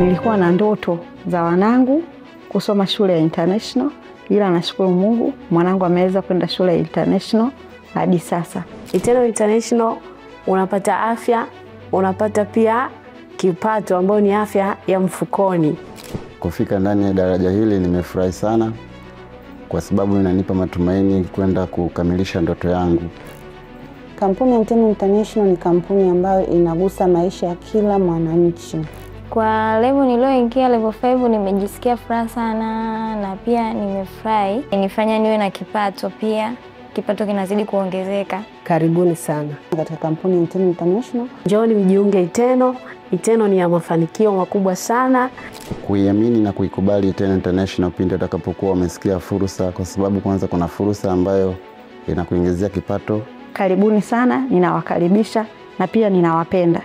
Nilikuwa na ndoto za wanangu kusoma shule ya international, ila nashukuru Mungu mwanangu ameweza kwenda shule ya international hadi sasa. Eternal International unapata afya, unapata pia kipato ambayo ni afya ya mfukoni. Kufika ndani ya daraja hili nimefurahi sana kwa sababu inanipa matumaini kwenda kukamilisha ndoto yangu. Kampuni ya Eternal International ni kampuni ambayo inagusa maisha ya kila mwananchi. Kwa level nilioingia level 5 nimejisikia furaha sana na pia nimefurahi. Nifanya niwe na kipato pia. Kipato kinazidi kuongezeka. Karibuni sana katika kampuni ya Eternal International. Njooni mjiunge Eternal. Eternal ni ya mafanikio makubwa sana. Kuiamini na kuikubali Eternal International pindi utakapokuwa umesikia fursa, kwa sababu kwanza kuna fursa ambayo inakuingizia kipato. Karibuni sana, ninawakaribisha na pia ninawapenda.